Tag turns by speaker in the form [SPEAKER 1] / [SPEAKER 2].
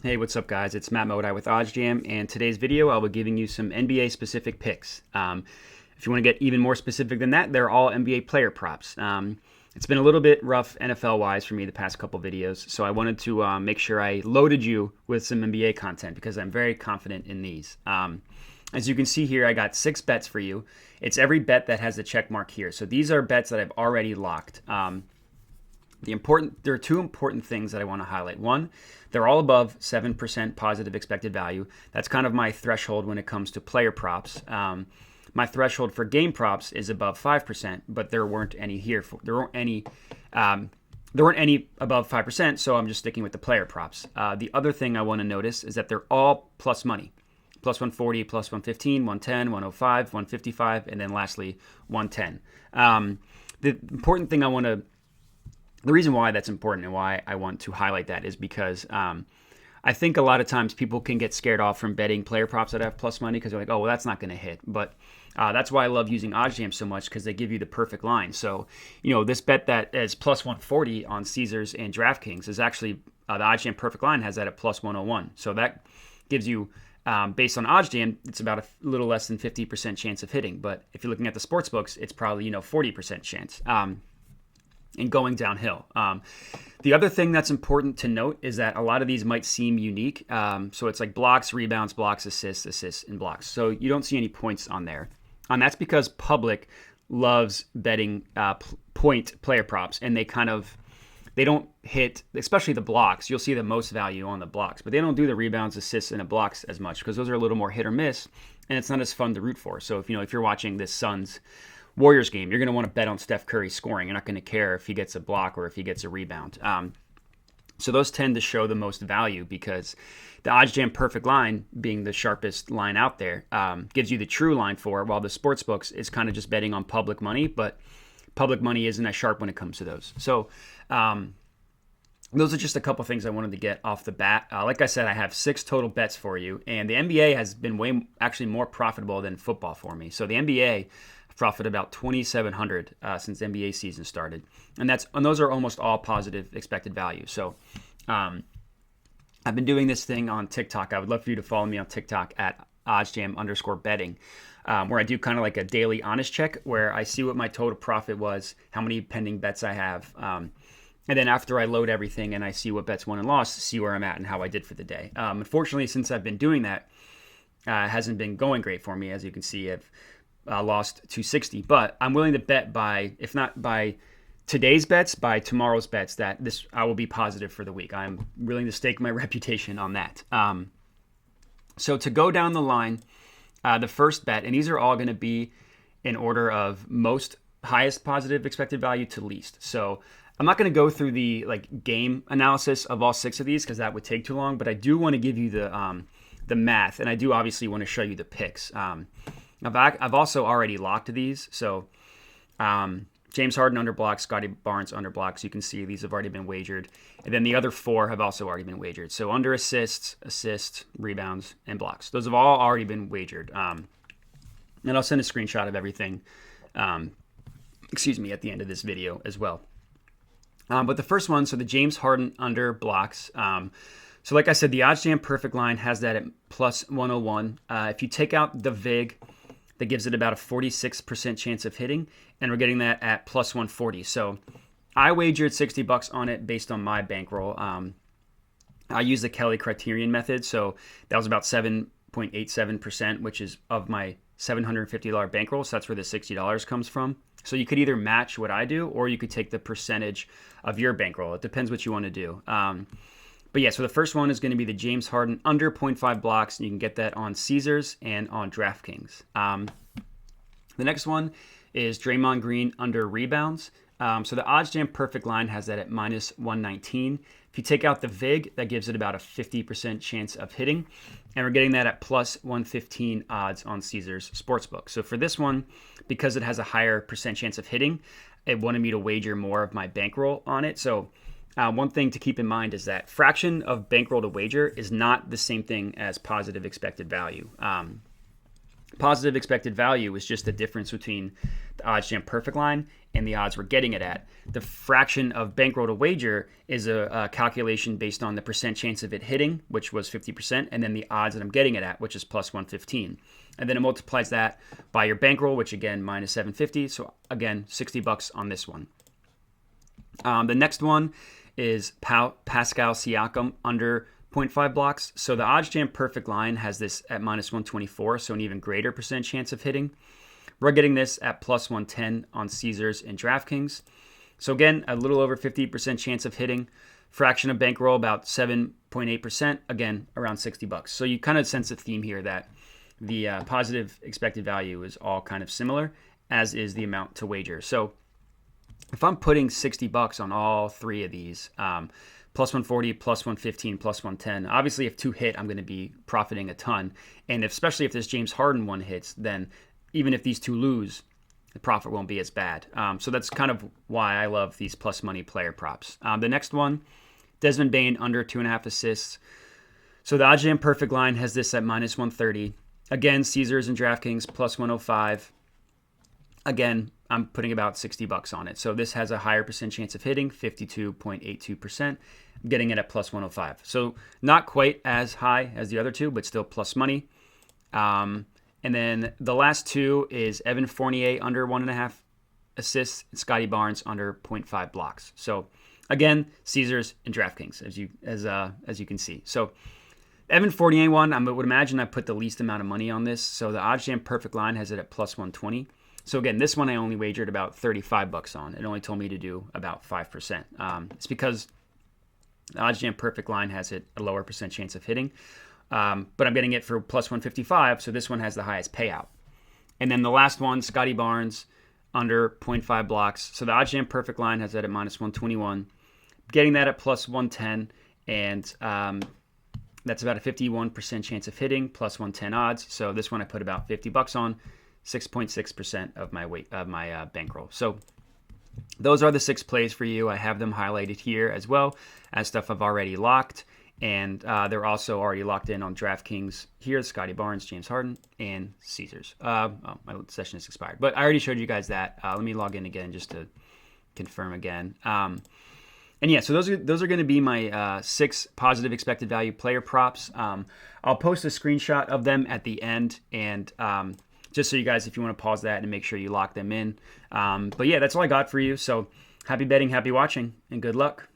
[SPEAKER 1] Hey, what's up, guys? It's Matt Modai with OddsJam, and today's video I'll be giving you some NBA specific picks. If you want to get even more specific than that, they're all NBA player props. It's been a little bit rough NFL wise for me the past couple videos, so I wanted to make sure I loaded you with some NBA content because I'm very confident in these. As you can see here, I got 6 bets for you. It's every bet that has the check mark here. So these are bets that I've already locked. There are 2 important things that I want to highlight. One, they're all above 7% positive expected value. That's kind of my threshold when it comes to player props. My threshold for game props is above 5%, but there weren't any here. There weren't any above 5%, so I'm just sticking with the player props. The other thing I want to notice is that they're all plus money. Plus 140, plus 115, 110, 105, 155, and then lastly, 110. The reason why that's important and why I want to highlight that is because I think a lot of times people can get scared off from betting player props that have plus money because they're like, oh, well, that's not going to hit. But that's why I love using OddsJam so much because they give you the perfect line. So, this bet that is plus 140 on Caesars and DraftKings is actually the OddsJam perfect line has that at plus 101. So that gives you, based on OddsJam, it's about a little less than 50% chance of hitting. But if you're looking at the sports books, it's probably, 40% chance. And going downhill. The other thing that's important to note is that a lot of these might seem unique. So it's like blocks, rebounds, blocks, assists, and blocks. So you don't see any points on there. And that's because public loves betting point player props, and they don't hit, especially the blocks. You'll see the most value on the blocks, but they don't do the rebounds, assists, and the blocks as much because those are a little more hit or miss, and it's not as fun to root for. So if you're watching this Suns Warriors game, you're going to want to bet on Steph Curry scoring. You're not going to care if he gets a block or if he gets a rebound. So those tend to show the most value because the OddsJam perfect line, being the sharpest line out there, gives you the true line for it, while the sports books is kind of just betting on public money, but public money isn't as sharp when it comes to those. So those are just a couple things I wanted to get off the bat. Like I said, I have 6 total bets for you, and the NBA has been actually more profitable than football for me. So the NBA profited about 2,700 since NBA season started, and those are almost all positive expected value. So I've been doing this thing on TikTok. I would love for you to follow me on TikTok at OddsJam_betting, where I do kind of like a daily honest check where I see what my total profit was, how many pending bets I have, and then after I load everything and I see what bets won and lost, see where I'm at and how I did for the day. Unfortunately, since I've been doing that, it hasn't been going great for me. As you can see, I've lost 260, but I'm willing to bet if not by today's bets, by tomorrow's bets, that I will be positive for the week. I'm willing to stake my reputation on that. So to go down the line, the first bet, and these are all going to be in order of highest positive expected value to least. So I'm not going to go through the game analysis of all 6 of these because that would take too long, but I do want to give you the math, and I do obviously want to show you the picks. I've also already locked these. So James Harden under blocks, Scotty Barnes under blocks. You can see these have already been wagered. And then the other 4 have also already been wagered. So under assists, rebounds, and blocks. Those have all already been wagered. And I'll send a screenshot of everything, at the end of this video as well. But the first one, so the James Harden under blocks. So like I said, the OddsJam perfect line has that at plus 101. If you take out the VIG, that gives it about a 46% chance of hitting, and we're getting that at plus 140. So I wagered $60 on it based on my bankroll. I used the Kelly criterion method, so that was about 7.87%, which is of my $750 bankroll. So that's where the $60 comes from. So you could either match what I do, or you could take the percentage of your bankroll. It depends what you want to do. But yeah, so the first one is going to be the James Harden under 0.5 blocks, and you can get that on Caesars and on DraftKings. The next one is Draymond Green under rebounds. So the OddsJam perfect line has that at minus 119. If you take out the VIG, that gives it about a 50% chance of hitting, and we're getting that at plus 115 odds on Caesars Sportsbook. So for this one, because it has a higher percent chance of hitting, it wanted me to wager more of my bankroll on it. So one thing to keep in mind is that fraction of bankroll to wager is not the same thing as positive expected value. Positive expected value is just the difference between the OddsJam perfect line and the odds we're getting it at. The fraction of bankroll to wager is a calculation based on the percent chance of it hitting, which was 50%, and then the odds that I'm getting it at, which is plus 115. And then it multiplies that by your bankroll, which again, minus 750. So again, $60 on this one. The next one is Pascal Siakam under 0.5 blocks. So the OddsJam perfect line has this at minus 124, so an even greater percent chance of hitting. We're getting this at plus 110 on Caesars and DraftKings. So again, a little over 50% chance of hitting. Fraction of bankroll about 7.8%. Again, around $60. So you kind of sense a theme here that the positive expected value is all kind of similar, as is the amount to wager. So if I'm putting $60 on all three of these, plus 140, plus 115, plus 110. Obviously, if two hit, I'm going to be profiting a ton. And especially if this James Harden one hits, then even if these two lose, the profit won't be as bad. So that's kind of why I love these plus money player props. The next one, Desmond Bane under 2.5 assists. So the OddsJam perfect line has this at minus 130. Again, Caesars and DraftKings plus 105. Again, I'm putting about $60 on it. So this has a higher percent chance of hitting, 52.82%. I'm getting it at plus 105. So not quite as high as the other two, but still plus money. And then the last two is Evan Fournier under 1.5 assists, and Scotty Barnes under 0.5 blocks. So again, Caesars and DraftKings, as you can see. So Evan Fournier one, I would imagine I put the least amount of money on this. So the OddsJam perfect line has it at plus 120. So again, this one I only wagered about $35 on. It only told me to do about 5%. It's because the OddsJam perfect line has it a lower percent chance of hitting. But I'm getting it for plus 155, so this one has the highest payout. And then the last one, Scotty Barnes, under 0.5 blocks. So the OddsJam perfect line has that at minus 121. Getting that at plus 110, and that's about a 51% chance of hitting, plus 110 odds. So this one I put about $50 on, 6.6% of my bankroll. So those are the 6 plays for you. I have them highlighted here as well as stuff I've already locked. And they're also already locked in on DraftKings. Here's Scotty Barnes, James Harden, and Caesars. My session is expired. But I already showed you guys that. Let me log in again just to confirm again. And yeah, so those are going to be my 6 positive expected value player props. I'll post a screenshot of them at the end, and just so you guys, if you want to pause that and make sure you lock them in. But yeah, that's all I got for you. So happy betting, happy watching, and good luck.